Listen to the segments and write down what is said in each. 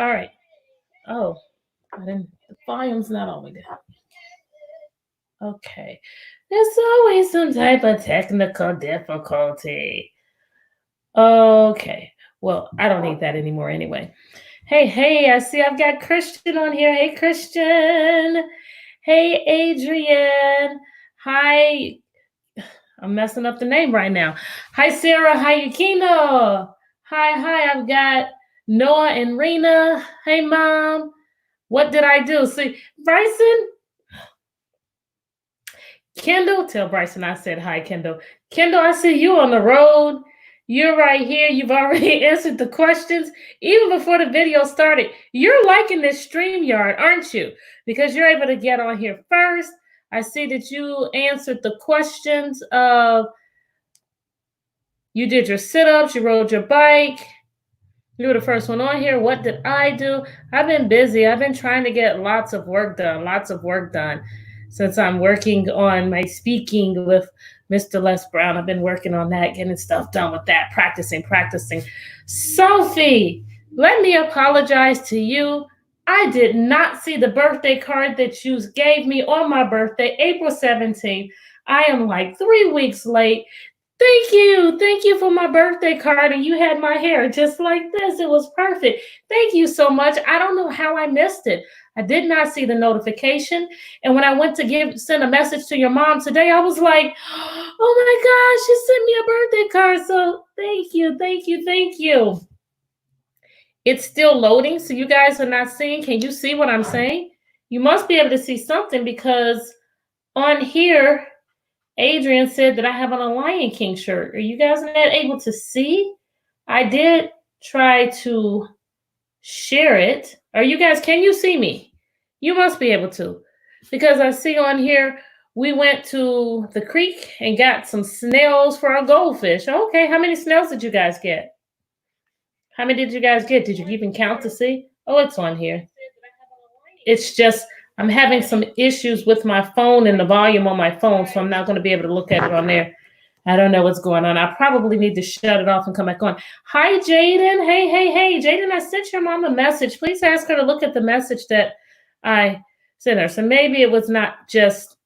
All right. Oh, the volume's not all the way down. Okay. There's always some type of technical difficulty. Okay. Well, I don't need that anymore anyway. Hey, I see I've got Christian on here. Hey, Christian. Hey, Adrian. Hi. I'm messing up the name right now. Hi, Sarah. Hi, Yukino. Hi. I've got Noah and Rena. Hey, Mom. What did I do? See, Bryson? Kendall, tell Bryson I said hi, Kendall. Kendall, I see you on the road. You're right here. You've already answered the questions even before the video started. You're liking this StreamYard, aren't you? Because you're able to get on here first. I see that you answered the questions of you did your sit-ups, you rode your bike. You were the first one on here. What did I do? I've been busy. I've been trying to get lots of work done. Since I'm working on my speaking with Mr. Les Brown. I've been working on that, getting stuff done with that, practicing. Sophie, let me apologize to you. I did not see the birthday card that you gave me on my birthday, April 17th. I am like 3 weeks late. Thank you for my birthday card, and you had my hair just like this. It was perfect. Thank you so much. I don't know how I missed it. I did not see the notification, and when I went to send a message to your mom today, I was like, oh my gosh, she sent me a birthday card. So thank you. It's still loading, so you guys are not seeing. Can you see what I'm saying? You must be able to see something because on here, Adrian said that I have on a Lion King shirt. Are you guys not able to see? I did try to share it. Can you see me? You must be able to. Because I see on here, we went to the creek and got some snails for our goldfish. Okay, how many snails did you guys get? How many did you guys get? Did you even count to see? Oh, it's on here. It's just I'm having some issues with my phone and the volume on my phone, so I'm not going to be able to look at it on there. I don't know what's going on. I probably need to shut it off and come back on. Hi, Jaden. Hey. Jaden, I sent your mom a message. Please ask her to look at the message that I sent her. So maybe it was not just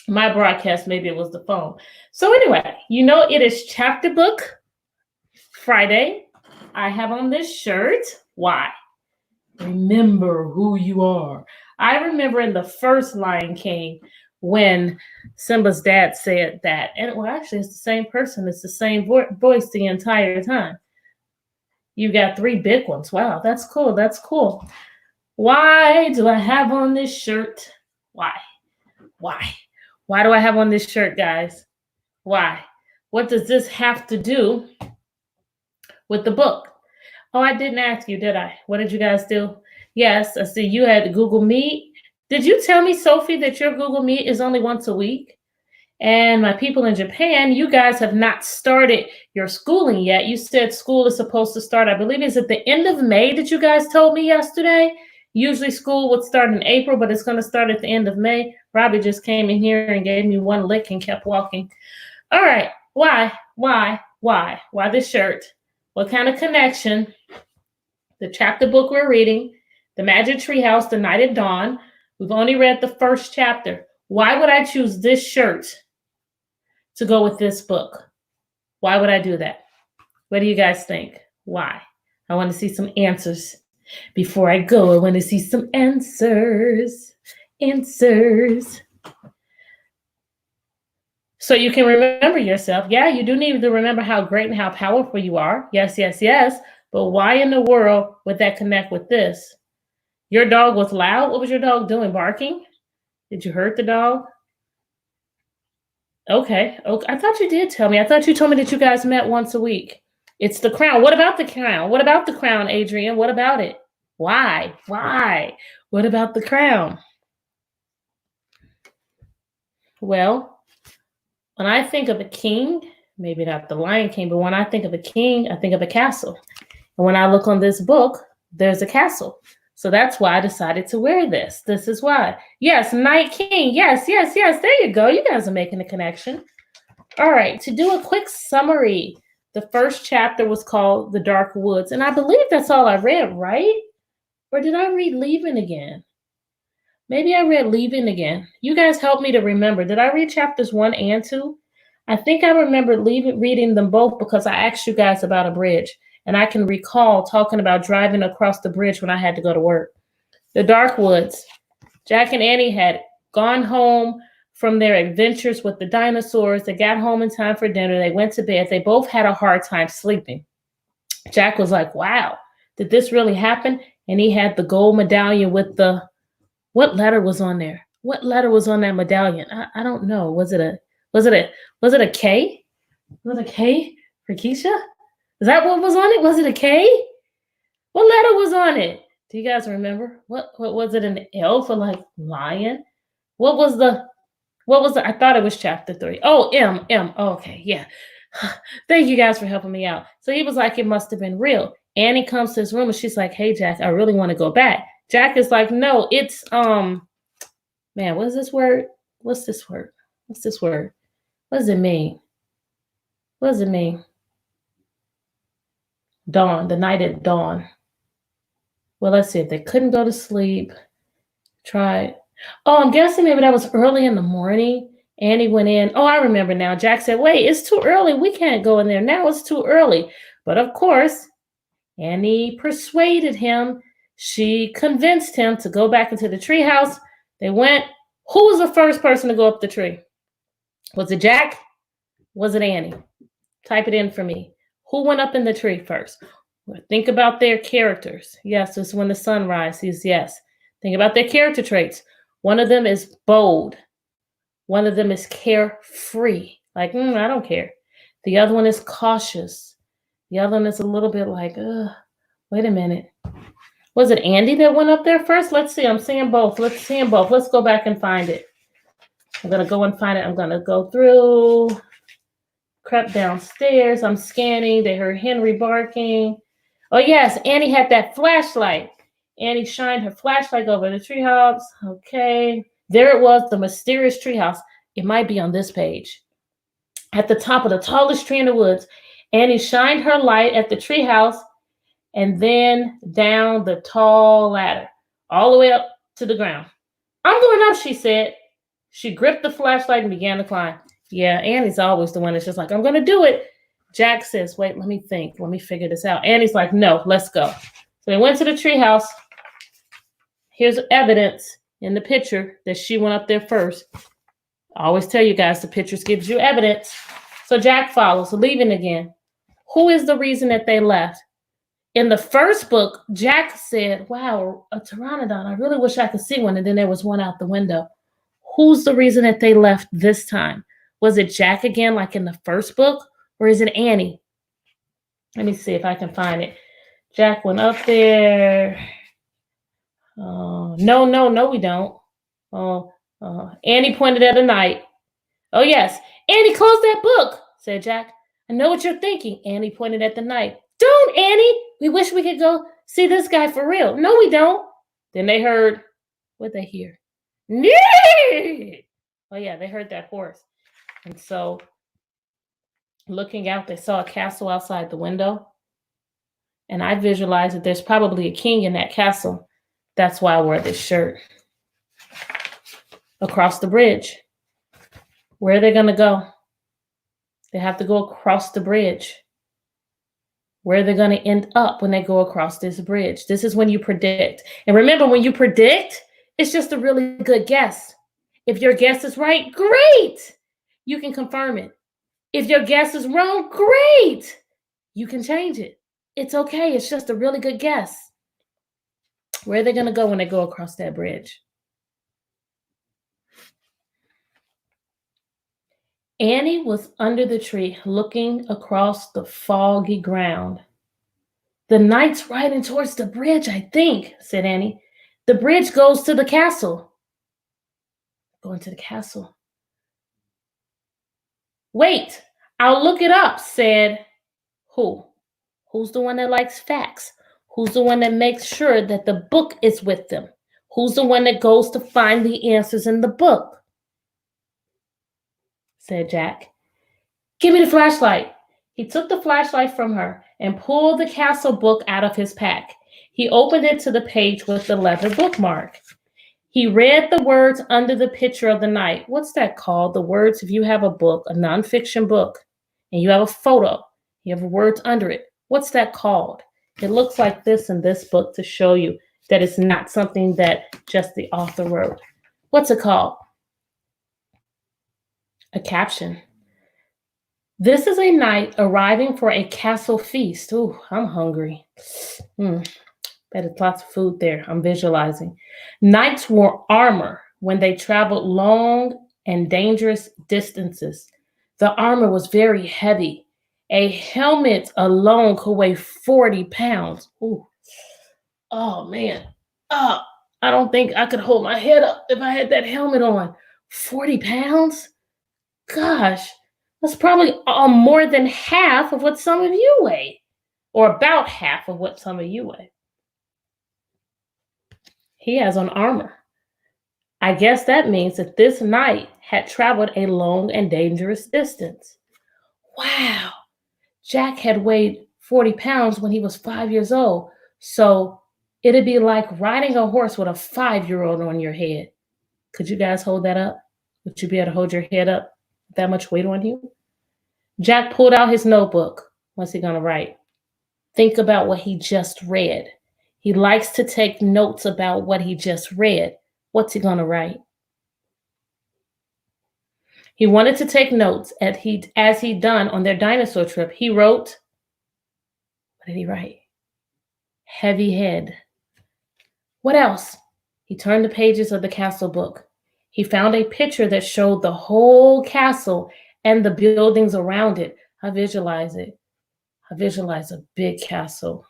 my broadcast. Maybe it was the phone. So anyway, it is Chapter Book Friday. I have on this shirt. Why? Remember who you are. I remember in the first Lion King when Simba's dad said that. And well, actually, it's the same person. It's the same voice the entire time. You got 3 big ones. Wow, that's cool. Why do I have on this shirt? Why? Why do I have on this shirt, guys? Why? What does this have to do with the book? Oh, I didn't ask you, did I? What did you guys do? Yes, I see you had Google Meet. Did you tell me, Sophie, that your Google Meet is only once a week? And my people in Japan, you guys have not started your schooling yet. You said school is supposed to start, I believe, is at the end of May that you guys told me yesterday? Usually school would start in April, but it's going to start at the end of May. Robbie just came in here and gave me one lick and kept walking. All right, why this shirt? What kind of connection? The chapter book we're reading, The Magic Treehouse, The Night at Dawn. We've only read the first chapter. Why would I choose this shirt to go with this book? Why would I do that? What do you guys think? Why? I want to see some answers. Before I go, I want to see some answers. So you can remember yourself. Yeah, you do need to remember how great and how powerful you are. Yes. But why in the world would that connect with this? Your dog was loud. What was your dog doing? Barking? Did you hurt the dog? Okay. I thought you did tell me. I thought you told me that you guys met once a week. It's the crown. What about the crown? What about the crown, Adrian? What about it? Why? What about the crown? Well, when I think of a king, maybe not the Lion King, but when I think of a king, I think of a castle. And when I look on this book, there's a castle. So that's why I decided to wear this. This is why. Yes, Night King. Yes. There you go. You guys are making a connection. All right. To do a quick summary, the first chapter was called The Dark Woods. And I believe that's all I read, right? Or did I read Leaving Again? Maybe I read Leaving Again. You guys help me to remember. Did I read chapters 1 and 2? I think I remember reading them both because I asked you guys about a bridge. And I can recall talking about driving across the bridge when I had to go to work. The Dark Woods. Jack and Annie had gone home from their adventures with the dinosaurs. They got home in time for dinner. They went to bed. They both had a hard time sleeping. Jack was like, wow, did this really happen? And he had the gold medallion with the, what letter was on there? What letter was on that medallion? I don't know. Was it a K? Was it a K for Keisha? Is that what was on it? Was it a K? What letter was on it? Do you guys remember? What was it, an L for like lion? What was the, I thought it was chapter 3. Oh, M. Oh, okay, yeah. Thank you guys for helping me out. So he was like, it must have been real. Annie comes to his room and she's like, hey, Jack, I really want to go back. Jack is like, no, it's, man, what is this word? What's this word? What does it mean? What does it mean? Dawn, the night at dawn. Well, let's see. If they couldn't go to sleep, try. Oh, I'm guessing maybe that was early in the morning. Annie went in. Oh, I remember now. Jack said, wait, it's too early. We can't go in there now. It's too early. But of course, Annie persuaded him. She convinced him to go back into the treehouse. They went. Who was the first person to go up the tree? Was it Jack? Was it Annie? Type it in for me. Who went up in the tree first? Think about their characters. Yes, it's when the sun rises. Yes. Think about their character traits. One of them is bold. One of them is carefree. Like, I don't care. The other one is cautious. The other one is a little bit like, wait a minute. Was it Andy that went up there first? Let's see. I'm seeing both. Let's see them both. Let's go back and find it. I'm going to go and find it. I'm going to go through. Crept downstairs. I'm scanning. They heard Henry barking. Oh, yes. Annie had that flashlight. Annie shined her flashlight over the treehouse. Okay. There it was, the mysterious treehouse. It might be on this page. At the top of the tallest tree in the woods, Annie shined her light at the treehouse and then down the tall ladder, all the way up to the ground. I'm going up, she said. She gripped the flashlight and began to climb. Yeah, Annie's always the one that's just like, I'm going to do it. Jack says, wait, let me think. Let me figure this out. Annie's like, no, let's go. So they went to the treehouse. Here's evidence in the picture that she went up there first. I always tell you guys, the pictures gives you evidence. So Jack follows, leaving again. Who is the reason that they left? In the first book, Jack said, wow, a pteranodon. I really wish I could see one. And then there was one out the window. Who's the reason that they left this time? Was it Jack again, like in the first book? Or is it Annie? Let me see if I can find it. Jack went up there. No, we don't. Annie pointed at a night. Oh, yes. Annie, close that book, said Jack. I know what you're thinking. Annie pointed at the night. Don't, Annie. We wish we could go see this guy for real. No, we don't. Then they heard, what'd they hear? Nee! Oh, yeah, they heard that horse. And so looking out, they saw a castle outside the window. And I visualized that there's probably a king in that castle. That's why I wore this shirt. Across the bridge. Where are they going to go? They have to go across the bridge. Where are they going to end up when they go across this bridge? This is when you predict. And remember, when you predict, it's just a really good guess. If your guess is right, great. You can confirm it. If your guess is wrong, great. You can change it. It's okay. It's just a really good guess. Where are they going to go when they go across that bridge? Annie was under the tree looking across the foggy ground. The night's riding towards the bridge, I think, said Annie. The bridge goes to the castle. Going to the castle. Wait, I'll look it up, said who? Who's the one that likes facts? Who's the one that makes sure that the book is with them? Who's the one that goes to find the answers in the book? Said Jack. Give me the flashlight. He took the flashlight from her and pulled the castle book out of his pack. He opened it to the page with the leather bookmark. He read the words under the picture of the knight. What's that called? The words, if you have a book, a nonfiction book, and you have a photo, you have words under it. What's that called? It looks like this in this book to show you that it's not something that just the author wrote. What's it called? A caption. This is a knight arriving for a castle feast. Ooh, I'm hungry. Bet it's lots of food there. I'm visualizing. Knights wore armor when they traveled long and dangerous distances. The armor was very heavy. A helmet alone could weigh 40 pounds. Ooh. Oh, man. I don't think I could hold my head up if I had that helmet on. 40 pounds? Gosh, that's probably more than half of what some of you weigh, or about half of what some of you weigh. He has on armor. I guess that means that this knight had traveled a long and dangerous distance. Wow. Jack had weighed 40 pounds when he was 5 years old. So it'd be like riding a horse with a 5-year-old on your head. Could you guys hold that up? Would you be able to hold your head up with that much weight on you? Jack pulled out his notebook. What's he going to write? Think about what he just read. He likes to take notes about what he just read. What's he going to write? He wanted to take notes as he'd done on their dinosaur trip. He wrote, what did he write? Heavy head. What else? He turned the pages of the castle book. He found a picture that showed the whole castle and the buildings around it. I visualize it. I visualize a big castle.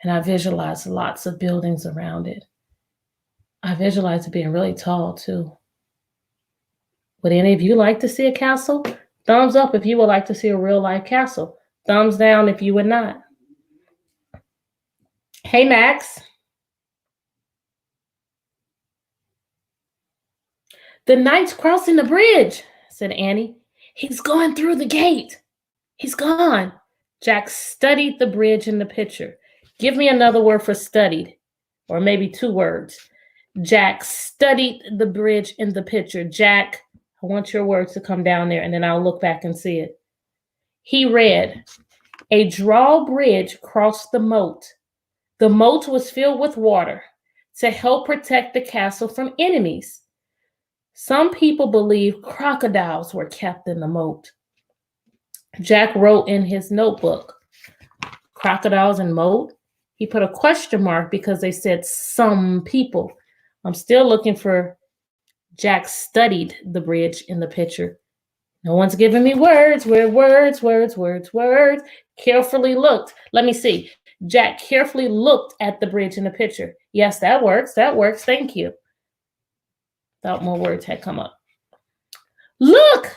And I visualize lots of buildings around it. I visualize it being really tall, too. Would any of you like to see a castle? Thumbs up if you would like to see a real-life castle. Thumbs down if you would not. Hey, Max. The knight's crossing the bridge, said Annie. He's going through the gate. He's gone. Jack studied the bridge in the picture. Give me another word for studied, or maybe 2 words. Jack studied the bridge in the picture. Jack, I want your words to come down there, and then I'll look back and see it. He read, a drawbridge crossed the moat. The moat was filled with water to help protect the castle from enemies. Some people believe crocodiles were kept in the moat. Jack wrote in his notebook, crocodiles and moat. He put a question mark because they said some people. I'm still looking for Jack studied the bridge in the picture. No one's giving me words. Where words. Carefully looked. Let me see. Jack carefully looked at the bridge in the picture. Yes, that works. Thank you. Thought more words had come up. Look,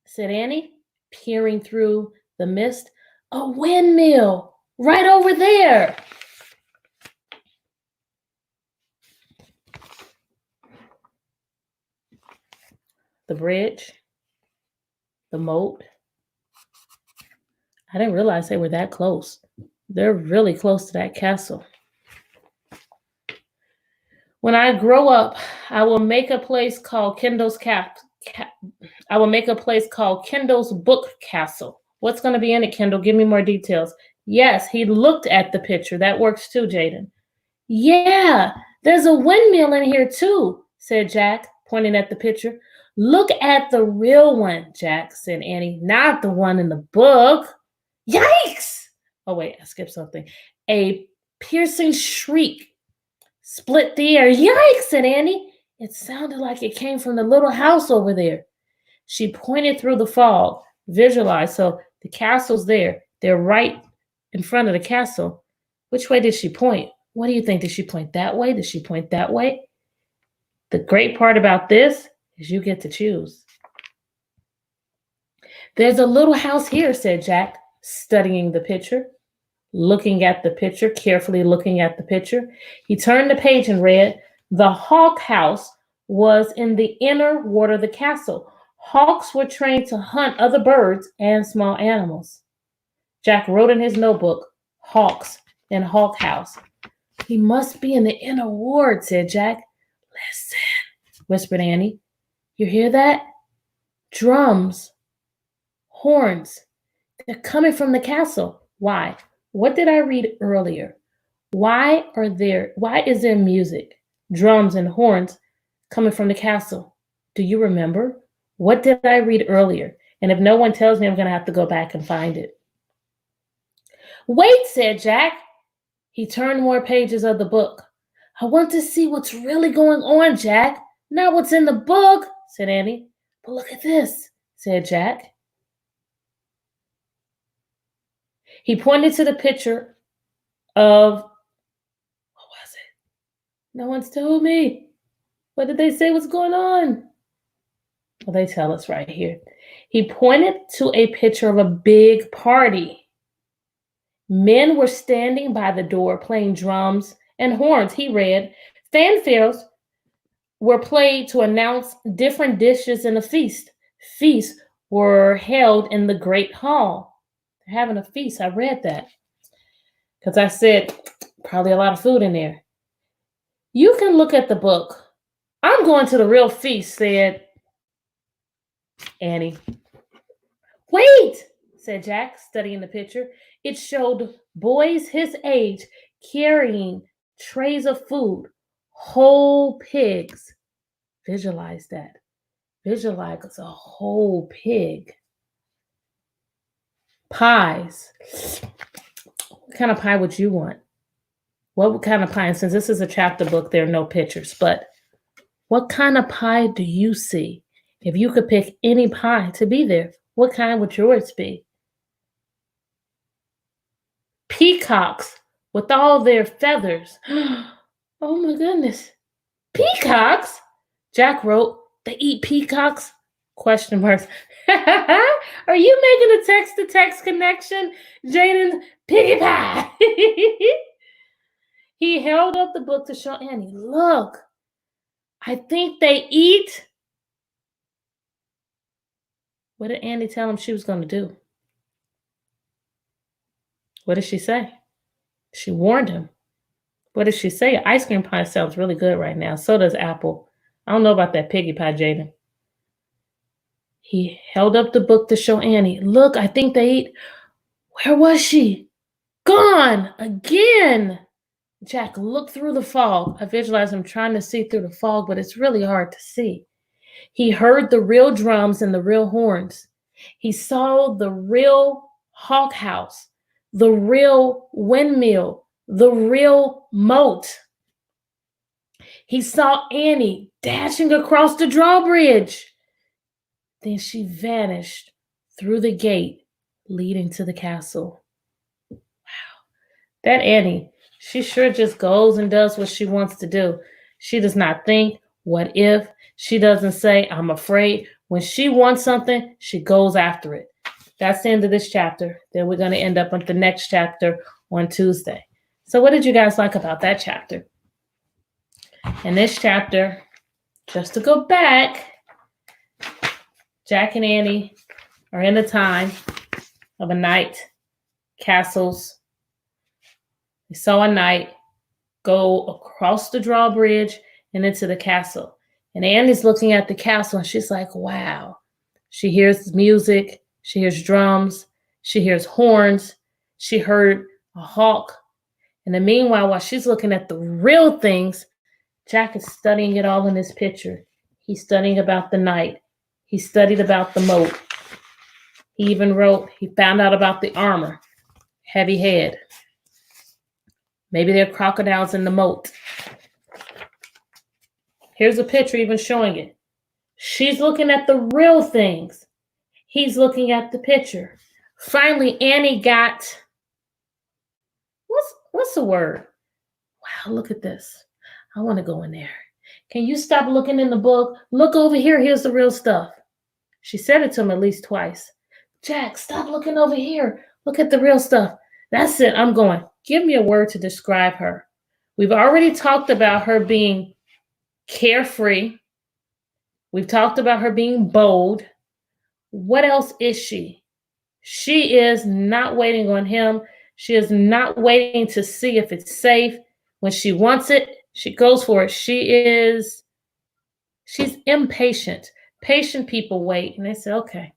said Annie, peering through the mist. A windmill right over there. The bridge, the moat. I didn't realize they were that close. They're really close to that castle. When I grow up, I will make a place called Kendall's Kendall's Book Castle. What's going to be in it, Kendall? Give me more details. Yes, he looked at the picture. That works too, Jaden. Yeah, there's a windmill in here too, said Jack, pointing at the picture. Look at the real one, Jack, said Annie, not the one in the book. Yikes! Oh, wait, I skipped something. A piercing shriek split the air. Yikes, said Annie. It sounded like it came from the little house over there. She pointed through the fog. Visualize. So the castle's there. They're right in front of the castle. Which way did she point? What do you think? Did she point that way? Did she point that way? The great part about this is you get to choose. There's a little house here, said Jack, studying the picture. Looking at the picture, carefully looking at the picture. He turned the page and read, the hawk house was in the inner ward of the castle. Hawks were trained to hunt other birds and small animals. Jack wrote in his notebook, hawks and Hawk House. He must be in the inner ward, said Jack. Listen, whispered Annie. You hear that? Drums, horns. They're coming from the castle. Why? What did I read earlier? Why is there music, drums, and horns coming from the castle? Do you remember? What did I read earlier? And if no one tells me, I'm going to have to go back and find it. Wait, said Jack. He turned more pages of the book. I want to see what's really going on, Jack. Not what's in the book, said Annie. But look at this, said Jack. He pointed to the picture of, what was it? No one's told me. What did they say was going on? Well, they tell us right here. He pointed to a picture of a big party. Men were standing by the door playing drums and horns. He read, fanfares were played to announce different dishes in a feast. Feasts were held in the great hall. They're having a feast. I read that because I said probably a lot of food in there. You can look at the book. I'm going to the real feast, said Annie. Wait, said Jack, studying the picture. It showed boys his age carrying trays of food, whole pigs. Visualize that. Visualize a whole pig. Pies. What kind of pie would you want? What kind of pie? And since this is a chapter book, there are no pictures, but what kind of pie do you see? If you could pick any pie to be there, what kind would yours be? Peacocks with all their feathers. Oh my goodness. Peacocks? Jack wrote, they eat peacocks? Question marks. Are you making a text-to-text connection? Jaden's piggy pie. He held up the book to show Annie. Look, I think they eat. What did Annie tell him she was going to do? What did she say? She warned him. What did she say? Ice cream pie sounds really good right now. So does apple. I don't know about that piggy pie, Jaden. He held up the book to show Annie. Look, I think they eat. Where was she? Gone again. Jack looked through the fog. I visualized him trying to see through the fog, but it's really hard to see. He heard the real drums and the real horns. He saw the real hawk house, the real windmill, the real moat. He saw Annie dashing across the drawbridge. Then she vanished through the gate leading to the castle. Wow. That Annie, she sure just goes and does what she wants to do. She does not think, what if? She doesn't say, I'm afraid. When she wants something, she goes after it. That's the end of this chapter. Then we're going to end up with the next chapter on Tuesday. So what did you guys like about that chapter? In this chapter, just to go back, Jack and Annie are in the time of a knight, castles. They saw a knight go across the drawbridge and into the castle. And Annie's looking at the castle and she's like, wow. She hears music. She hears drums. She hears horns. She heard a hawk. And then meanwhile, while she's looking at the real things, Jack is studying it all in this picture. He's studying about the knight. He studied about the moat. He even he found out about the armor. Heavy head. Maybe there are crocodiles in the moat. Here's a picture even showing it. She's looking at the real things. He's looking at the picture. Finally, Annie got, what's the word? Wow, look at this. I want to go in there. Can you stop looking in the book? Look over here. Here's the real stuff. She said it to him at least twice. Jack, stop looking over here. Look at the real stuff. That's it. I'm going. Give me a word to describe her. We've already talked about her being carefree. We've talked about her being bold. What else is she? She is not waiting on him. She is not waiting to see if it's safe. When she wants it, she goes for it. She's impatient. Patient people wait and they say, okay,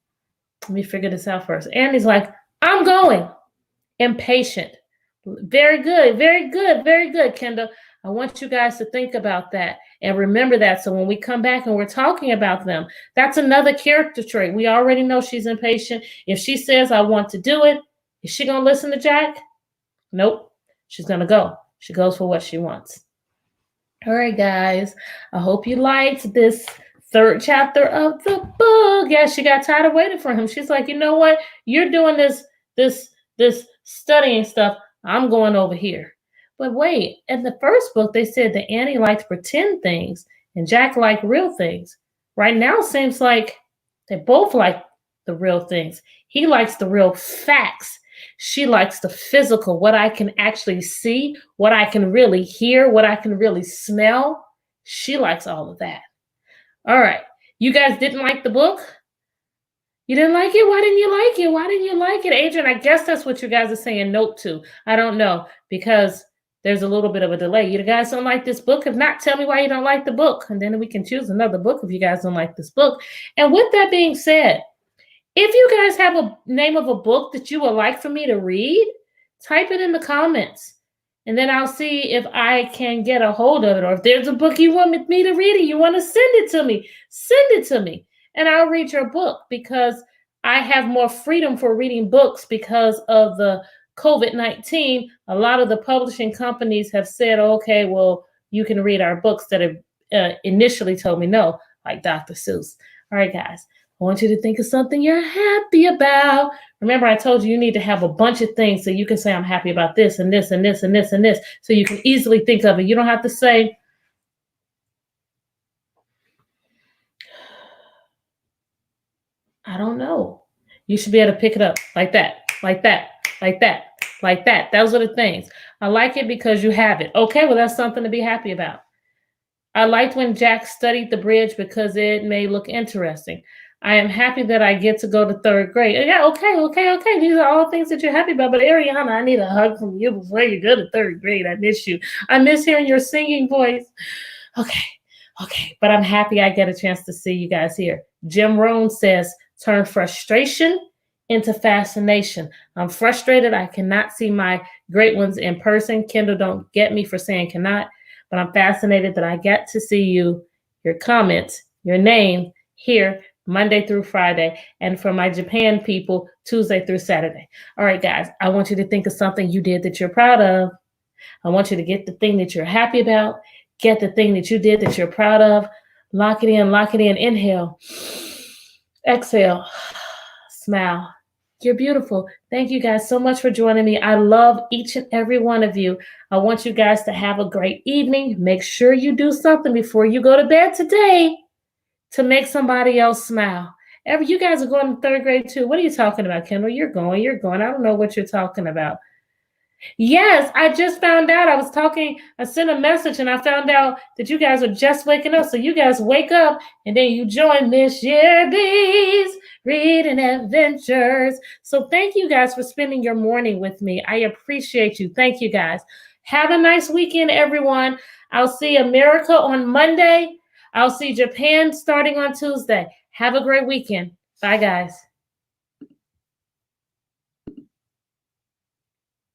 let me figure this out first. Andy's like, I'm going. Impatient. Very good, very good, very good, Kendall. I want you guys to think about that and remember that. So when we come back and we're talking about them, that's another character trait. We already know she's impatient. If she says, I want to do it, is she going to listen to Jack? Nope. She's going to go. She goes for what she wants. All right, guys. I hope you liked this third chapter of the book. Yeah, she got tired of waiting for him. She's like, you know what? You're doing this studying stuff. I'm going over here. But wait, in the first book, they said that Annie liked pretend things and Jack liked real things. Right now, it seems like they both like the real things. He likes the real facts. She likes the physical, what I can actually see, what I can really hear, what I can really smell. She likes all of that. All right. You guys didn't like the book? You didn't like it? Why didn't you like it? Why didn't you like it, Adrian? I guess that's what you guys are saying nope to. I don't know, because there's a little bit of a delay. You guys don't like this book? If not, tell me why you don't like the book, and then we can choose another book if you guys don't like this book. And with that being said, if you guys have a name of a book that you would like for me to read, type it in the comments. And then I'll see if I can get a hold of it. Or if there's a book you want me to read and you want to send it to me, send it to me. And I'll read your book, because I have more freedom for reading books because of the COVID-19. A lot of the publishing companies have said, okay, well, you can read our books that have initially told me no, like Dr. Seuss. All right, guys. I want you to think of something you're happy about. Remember, I told you need to have a bunch of things so you can say, I'm happy about this and this and this and this and this. So you can easily think of it. You don't have to say, I don't know. You should be able to pick it up like that, like that, like that, like that. Those are the things. I like it because you have it. Okay, well, that's something to be happy about. I liked when Jack studied the bridge because it may look interesting. I am happy that I get to go to third grade. Yeah, okay. These are all things that you're happy about. But Ariana, I need a hug from you before you go to third grade. I miss you. I miss hearing your singing voice. Okay. But I'm happy I get a chance to see you guys here. Jim Rohn says, turn frustration into fascination. I'm frustrated. I cannot see my great ones in person. Kendall, don't get me for saying cannot. But I'm fascinated that I get to see you, your comments, your name here Monday through Friday, and for my Japan people, Tuesday through Saturday. All right, guys, I want you to think of something you did that you're proud of. I want you to get the thing that you're happy about. Get the thing that you did that you're proud of. Lock it in. Inhale. Exhale. Smile. You're beautiful. Thank you guys so much for joining me. I love each and every one of you. I want you guys to have a great evening. Make sure you do something before you go to bed today to make somebody else smile. You guys are going to third grade too. What are you talking about, Kendall? You're going. I don't know what you're talking about. Yes, I just found out. I sent a message and I found out that you guys are just waking up. So you guys wake up and then you join Miss Yearby's Reading Adventures. So thank you guys for spending your morning with me. I appreciate you. Thank you guys. Have a nice weekend, everyone. I'll see America on Monday. I'll see Japan starting on Tuesday. Have a great weekend. Bye, guys.